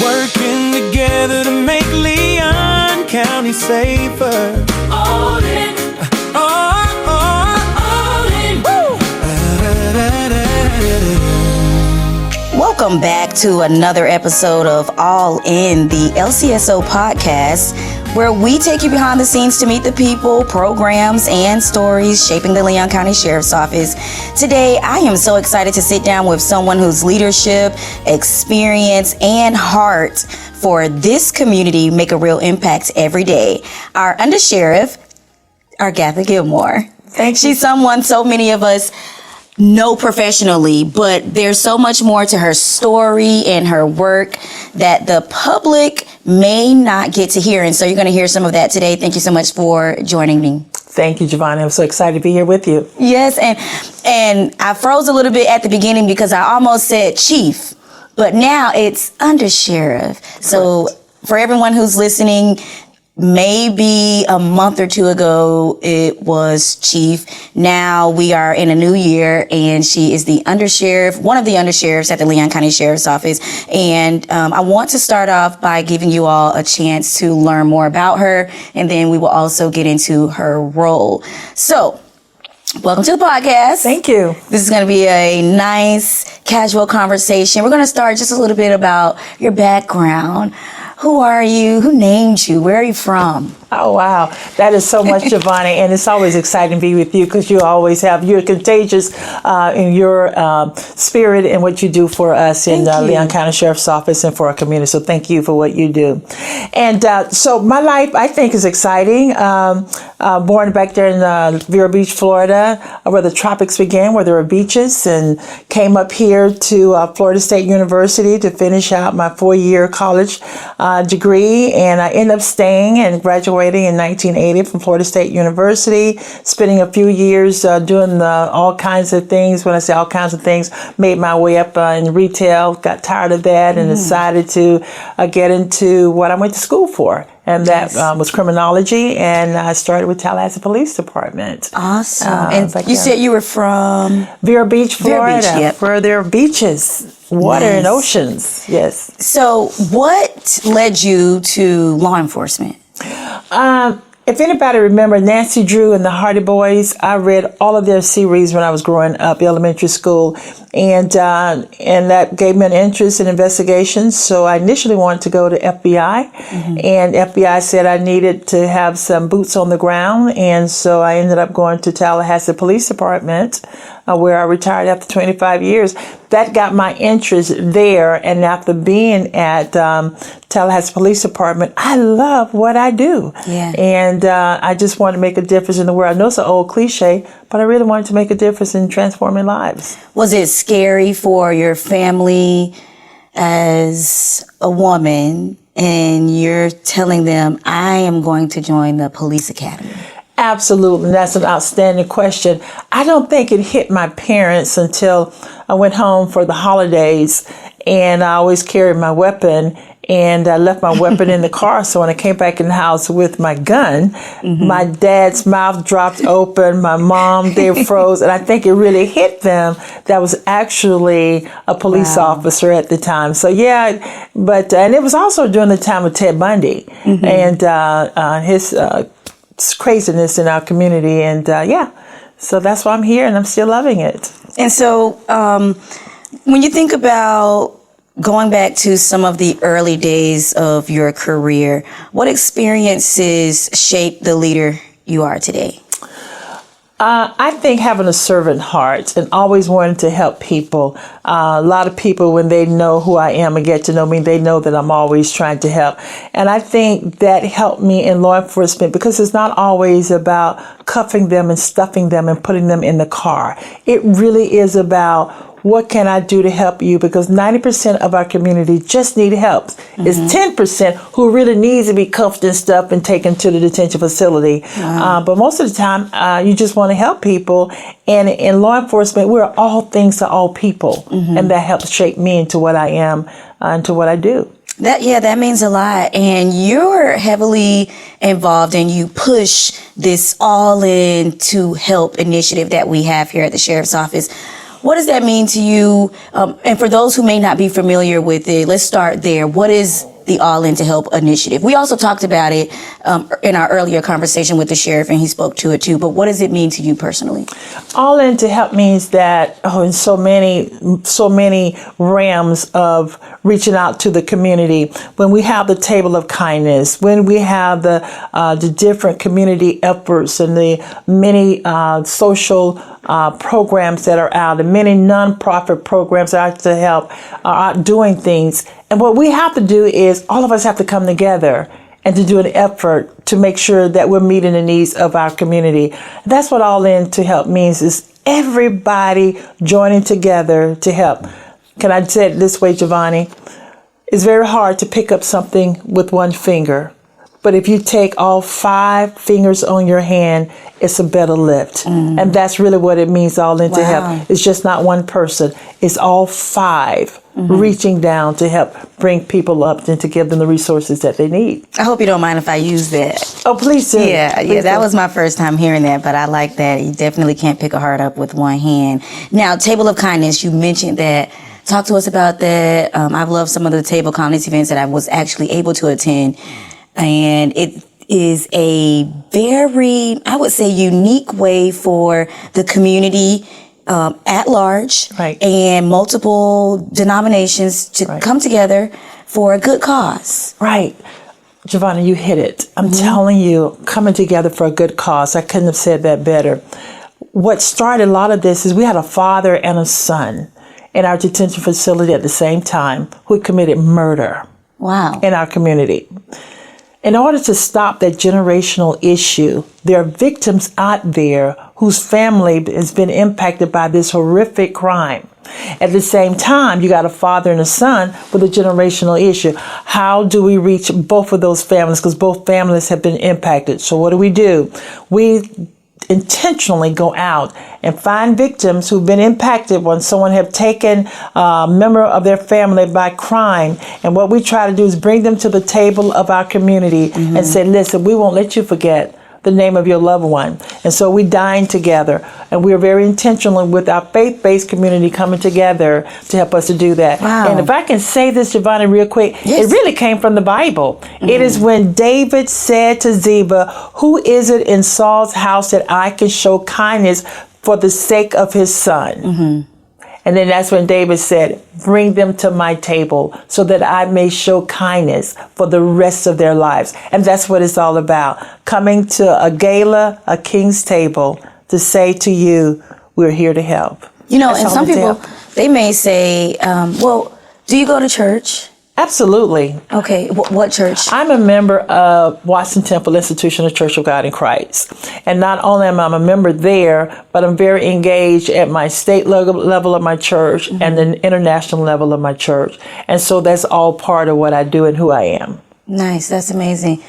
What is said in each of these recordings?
Working together to make Leon County safer. All in. All in. Woo! Welcome back to another episode of All In, the LCSO podcast, where we take you behind the scenes to meet the people, programs, and stories shaping the Leon County Sheriff's Office. Today, I am so excited to sit down with someone whose leadership, experience, and heart for this community make a real impact every day. Our Undersheriff Argatha Gilmore. Thank you. She's someone so many of us know professionally, but there's so much more to her story and her work that the public may not get to hear. And so you're going to hear some of that today. Thank you so much for joining me. Thank you, Javonni. I'm so excited to be here with you. Yes, and I froze a little bit at the beginning because I almost said chief, but now it's Undersheriff. So for everyone who's listening, maybe a month or two ago, it was chief. Now we are in a new year, and she is the undersheriff, one of the undersheriffs at the Leon County Sheriff's Office. And I want to start off by giving you all a chance to learn more about her, and then we will also get into her role. So, welcome to the podcast. Thank you. This is going to be a nice, casual conversation. We're going to start just a little bit about your background. Who are you? Who named you? Where are you from? Oh, wow. That is so much, Javonni. And it's always exciting to be with you because you're contagious in your spirit and what you do for us in Leon County Sheriff's Office and for our community. So thank you for what you do. And so my life, I think, is exciting. Born back there in Vero Beach, Florida, where the tropics began, where there were beaches, and came up here to Florida State University to finish out my 4-year college degree. And I ended up staying and graduating in 1980 from Florida State University, spending a few years doing all kinds of things. When I say all kinds of things, made my way up in retail, got tired of that, and decided to get into what I went to school for. And that was criminology, and I started with Tallahassee Police Department. Awesome. And you said you were from? Vero Beach, Florida, Vero Beach, yep. Where there are beaches, water, and oceans. Yes. So what led you to law enforcement? If anybody remember Nancy Drew and the Hardy Boys, I read all of their series when I was growing up, elementary school, and that gave me an interest in investigations. So I initially wanted to go to FBI, and FBI said I needed to have some boots on the ground, and so I ended up going to Tallahassee Police Department, where I retired after 25 years. That got my interest there, and after being at Tallahassee Police Department, I love what I do. Yeah. And I just want to make a difference in the world. I know it's an old cliche, but I really wanted to make a difference in transforming lives. Was it scary for your family as a woman, and you're telling them, I am going to join the police academy? Absolutely. That's an outstanding question. I don't think it hit my parents until I went home for the holidays, and I always carried my weapon, and I left my weapon in the car. So when I came back in the house with my gun, my dad's mouth dropped open, my mom, they froze, and I think it really hit them that I was actually a police officer at the time. So yeah, but and it was also during the time of Ted Bundy and his craziness in our community, and so that's why I'm here, and I'm still loving it. And so when you think about going back to some of the early days of your career, what experiences shaped the leader you are today? I think having a servant heart and always wanting to help people. A lot of people, when they know who I am and get to know me, they know that I'm always trying to help. And I think that helped me in law enforcement because it's not always about cuffing them and stuffing them and putting them in the car. It really is about what can I do to help you? Because 90% of our community just need help. It's 10% who really needs to be cuffed and stuff and taken to the detention facility. But most of the time, you just want to help people. And in law enforcement, we're all things to all people. And that helps shape me into what I am and to what I do. That means a lot. And you're heavily involved and you push this All In to Help initiative that we have here at the Sheriff's Office. What does that mean to you? And for those who may not be familiar with it, let's start there. What is the All In to Help initiative? We also talked about it in our earlier conversation with the sheriff, and he spoke to it too. But what does it mean to you personally? All In to Help means that in so many realms of reaching out to the community. When we have the table of kindness, when we have the different community efforts and the many social programs that are out, and many nonprofit programs that are to help are out doing things. And what we have to do is all of us have to come together and to do an effort to make sure that we're meeting the needs of our community. That's what All In to Help means, is everybody joining together to help. Can I say it this way, Javonni? It's very hard to pick up something with one finger. But if you take all 5 fingers on your hand, it's a better lift. And that's really what it means, All In to Help. It's just not one person. It's all 5 reaching down to help bring people up and to give them the resources that they need. I hope you don't mind if I use that. Oh, please do. Yeah, that was my first time hearing that, but I like that. You definitely can't pick a heart up with one hand. Now, Table of Kindness, you mentioned that. Talk to us about that. I've loved some of the Table of Kindness events that I was actually able to attend. And it is a very, I would say, unique way for the community at large and multiple denominations to come together for a good cause. Right. Javonni, you hit it. I'm telling you, coming together for a good cause. I couldn't have said that better. What started a lot of this is we had a father and a son in our detention facility at the same time who committed murder. Wow. In our community. In order to stop that generational issue, there are victims out there whose family has been impacted by this horrific crime. At the same time, you got a father and a son with a generational issue. How do we reach both of those families? Because both families have been impacted. So what do? We intentionally go out and find victims who've been impacted when someone have taken a member of their family by crime. And what we try to do is bring them to the table of our community and say, listen, we won't let you forget the name of your loved one. And so we dine together, and we're very intentional with our faith-based community coming together to help us to do that. Wow. And if I can say this, Javonni, real quick, yes. It really came from the Bible. It is when David said to Ziba, who is it in Saul's house that I can show kindness for the sake of his son? And then that's when David said, bring them to my table so that I may show kindness for the rest of their lives. And that's what it's all about. Coming to a gala, a king's table, to say to you, we're here to help. You know, That's and all some it's people, help. they may say, well, do you go to church? Absolutely. Okay, what church? I'm a member of Watson Temple Institutional Church of God in Christ. And not only am I a member there, but I'm very engaged at my state level of my church and the international level of my church. And so that's all part of what I do and who I am. Nice. That's amazing.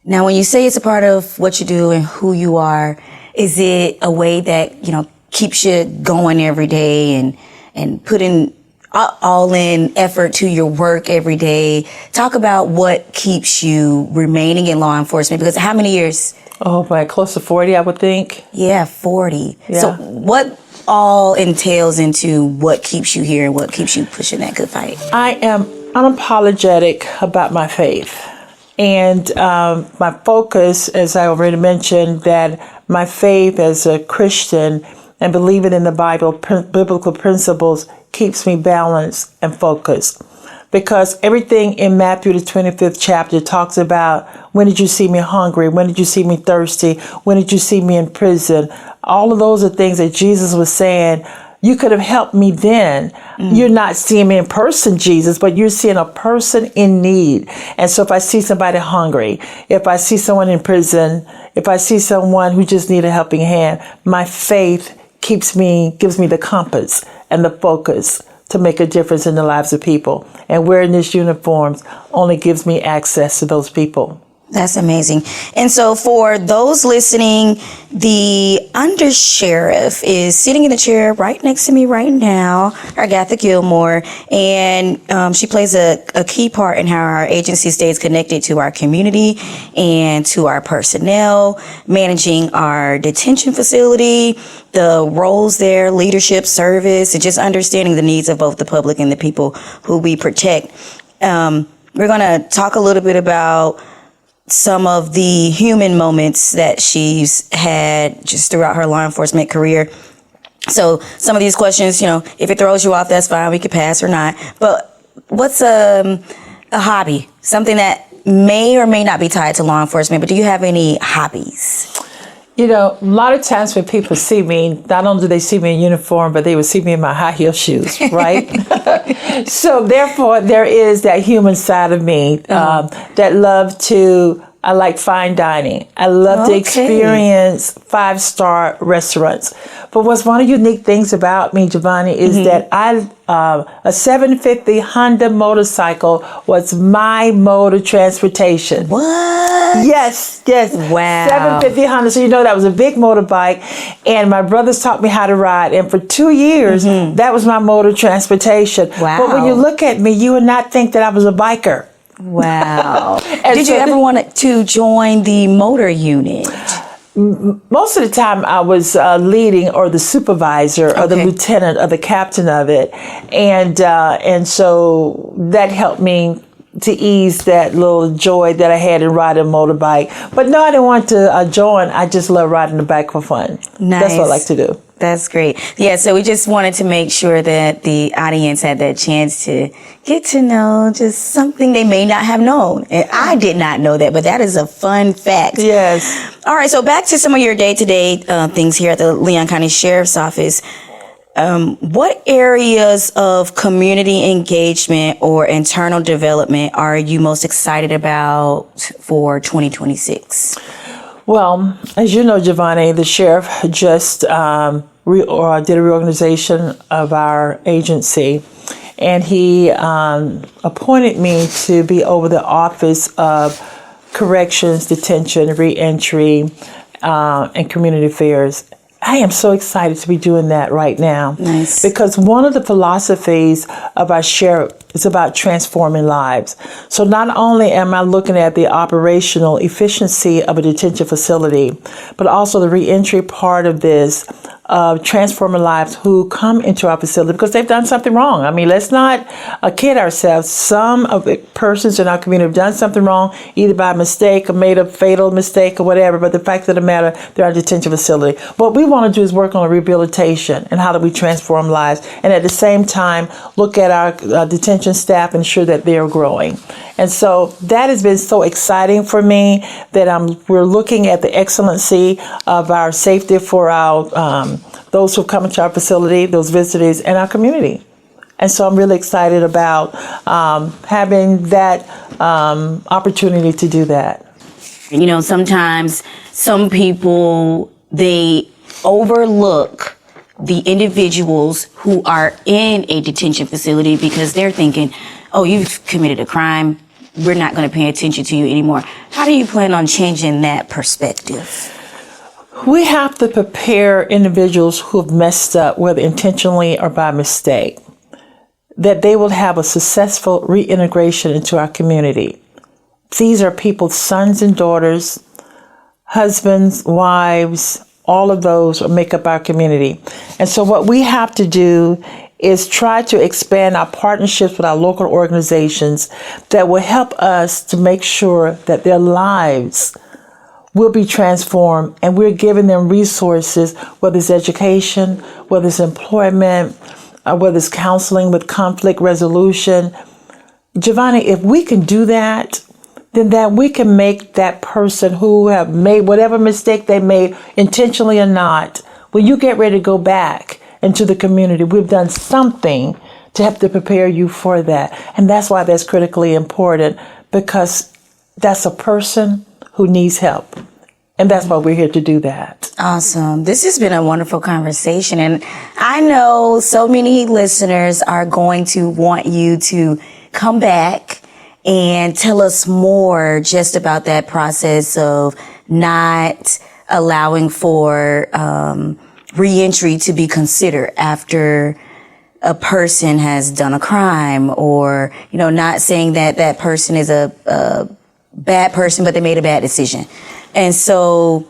Now, when you say it's a part of what you do and who you are, is it a way that, you know, keeps you going every day and putting all in effort to your work every day? Talk about what keeps you remaining in law enforcement, because how many years? Oh, my, close to 40, I would think. Yeah, 40. Yeah. So what all entails into what keeps you here and what keeps you pushing that good fight? I am unapologetic about my faith. And my focus, as I already mentioned, that my faith as a Christian and believing in the Bible, biblical principles, keeps me balanced and focused. Because everything in Matthew, the 25th chapter, talks about, when did you see me hungry? When did you see me thirsty? When did you see me in prison? All of those are things that Jesus was saying, you could have helped me then. You're not seeing me in person, Jesus, but you're seeing a person in need. And so if I see somebody hungry, if I see someone in prison, if I see someone who just needs a helping hand, my faith gives me the compass and the focus to make a difference in the lives of people. And wearing these uniforms only gives me access to those people. That's amazing. And so for those listening, the Undersheriff is sitting in the chair right next to me right now, Argatha Gilmore, and she plays a key part in how our agency stays connected to our community and to our personnel, managing our detention facility, the roles there, leadership, service, and just understanding the needs of both the public and the people who we protect. We're going to talk a little bit about some of the human moments that she's had just throughout her law enforcement career. So some of these questions, if it throws you off, that's fine. We could pass or not. But what's a hobby? Something that may or may not be tied to law enforcement, but do you have any hobbies? A lot of times when people see me, not only do they see me in uniform, but they would see me in my high heel shoes, right? So therefore, there is that human side of me that I like fine dining. I love to experience 5-star restaurants. But what's one of the unique things about me, Javonni, is that a 750 Honda motorcycle was my mode of transportation. What? Yes. Wow. 750 Honda. So that was a big motorbike. And my brothers taught me how to ride. And for 2 years, that was my mode of transportation. Wow. But when you look at me, you would not think that I was a biker. Wow. Did you ever want to join the motor unit? Most of the time I was leading or the supervisor or the lieutenant or the captain of it. And so that helped me to ease that little joy that I had in riding a motorbike. But no, I didn't want to join. I just love riding the bike for fun. Nice. That's what I like to do. That's great. Yeah, so we just wanted to make sure that the audience had that chance to get to know just something they may not have known. And I did not know that, but that is a fun fact. Yes. All right, so back to some of your day-to-day things here at the Leon County Sheriff's Office. What areas of community engagement or internal development are you most excited about for 2026? Well, as you know, Javonni, the sheriff just did a reorganization of our agency, and he appointed me to be over the Office of Corrections, Detention, Reentry, and Community Affairs. I am so excited to be doing that right now. Nice. Because one of the philosophies of our sheriff is about transforming lives. So not only am I looking at the operational efficiency of a detention facility, but also the reentry part of this, of transforming lives who come into our facility because they've done something wrong. I mean, let's not kid ourselves. Some of the persons in our community have done something wrong, either by mistake or made a fatal mistake or whatever, but the fact of the matter, they're in a detention facility. What we want to do is work on rehabilitation and how do we transform lives, and at the same time, look at our detention staff and ensure that they're growing. And so that has been so exciting for me that we're looking at the excellency of our safety for our those who come into our facility, those visitors, and our community. And so I'm really excited about having that opportunity to do that. Sometimes some people, they overlook the individuals who are in a detention facility because they're thinking, oh, you've committed a crime. We're not going to pay attention to you anymore. How do you plan on changing that perspective? We have to prepare individuals who have messed up, whether intentionally or by mistake, that they will have a successful reintegration into our community. These are people's sons and daughters, husbands, wives, all of those make up our community. And so what we have to do is try to expand our partnerships with our local organizations that will help us to make sure that their lives will be transformed, and we're giving them resources, whether it's education, whether it's employment, whether it's counseling with conflict resolution. Javonni, if we can do that, then that we can make that person who have made whatever mistake they made, intentionally or not, when you get ready to go back into the community, we've done something to help to prepare you for that. And that's why that's critically important, because that's a person who needs help. And that's why we're here to do that. Awesome. This has been a wonderful conversation. And I know so many listeners are going to want you to come back and tell us more just about that process of not allowing for reentry to be considered after a person has done a crime, or, not saying that that person is a bad person, but they made a bad decision. And so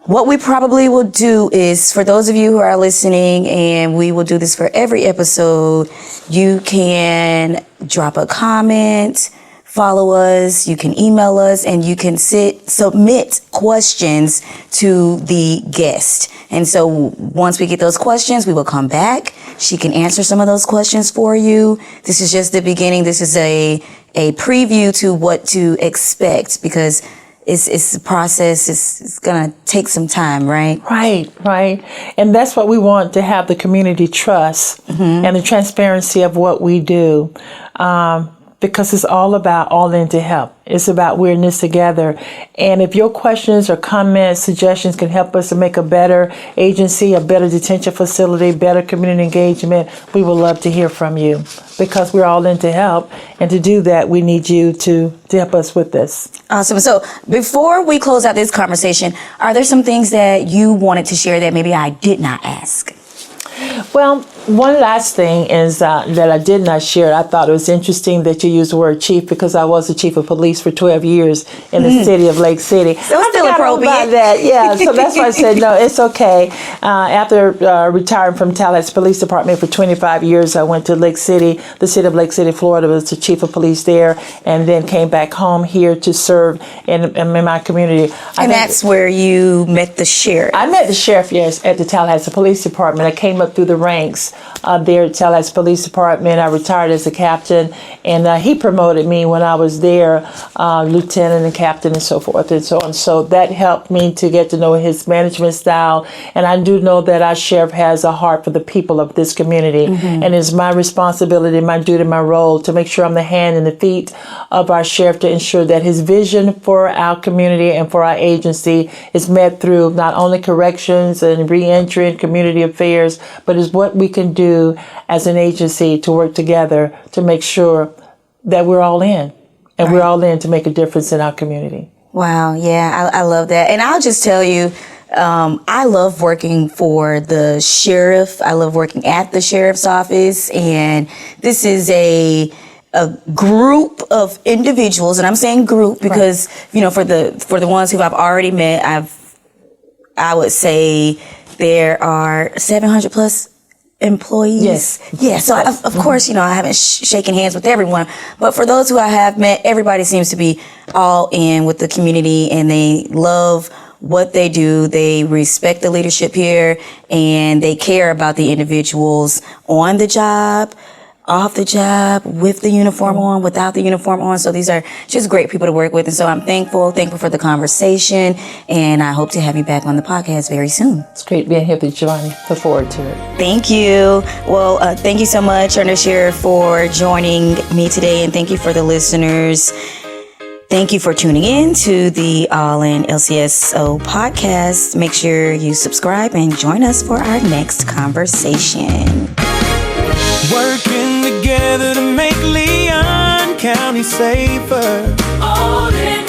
what we probably will do is, for those of you who are listening, and we will do this for every episode, you can drop a comment, follow us, you can email us, and you can submit questions to the guest. And so once we get those questions, we will come back. She can answer some of those questions for you. This is just the beginning. This is a preview to what to expect, because it's a process. It's going to take some time, right? Right. And that's what we want, to have the community trust and the transparency of what we do. Because it's all about All In to help. It's about we're in this together. And if your questions or comments, suggestions can help us to make a better agency, a better detention facility, better community engagement, we would love to hear from you, because we're all in to help. And to do that, we need you to help us with this. Awesome. So before we close out this conversation, are there some things that you wanted to share that maybe I did not ask? Well, one last thing is that I did not share. I thought it was interesting that you used the word chief, because I was the chief of police for 12 years in the city of Lake City. So still appropriate. About that. Yeah, so that's why I said, no, it's okay. After retiring from Tallahassee Police Department for 25 years, I went to Lake City, the city of Lake City, Florida, was the chief of police there, and then came back home here to serve in my community. And that's where you met the sheriff. I met the sheriff, yes, at the Tallahassee Police Department. I came up through the ranks there at Tallahassee Police Department. I retired as a captain, and he promoted me when I was there, lieutenant and captain and so forth and so on. So that helped me to get to know his management style. And I do know that our sheriff has a heart for the people of this community. And it's my responsibility, my duty, my role to make sure I'm the hand and the feet of our sheriff, to ensure that his vision for our community and for our agency is met through not only corrections and reentry and community affairs, but is what we can do as an agency to work together to make sure that we're all in, and we're all in to make a difference in our community. Wow. Yeah, I love that. And I'll just tell you, I love working for the sheriff. I love working at the sheriff's office. And this is a group of individuals, and I'm saying group because, for the ones who I've already met, I would say there are 700 plus employees. Yes. Yeah. So of course, I haven't shaken hands with everyone, but for those who I have met, everybody seems to be all in with the community, and they love what they do. They respect the leadership here, and they care about the individuals on the job, off the job, with the uniform on, without the uniform on. So these are just great people to work with. And so I'm thankful for the conversation. And I hope to have you back on the podcast very soon. It's great being here with Javonni. Look forward to it. Thank you. Well, thank you so much, Undersheriff, for joining me today. And thank you for the listeners. Thank you for tuning in to the All In LCSO podcast. Make sure you subscribe and join us for our next conversation. Working together to make Leon County safer. All in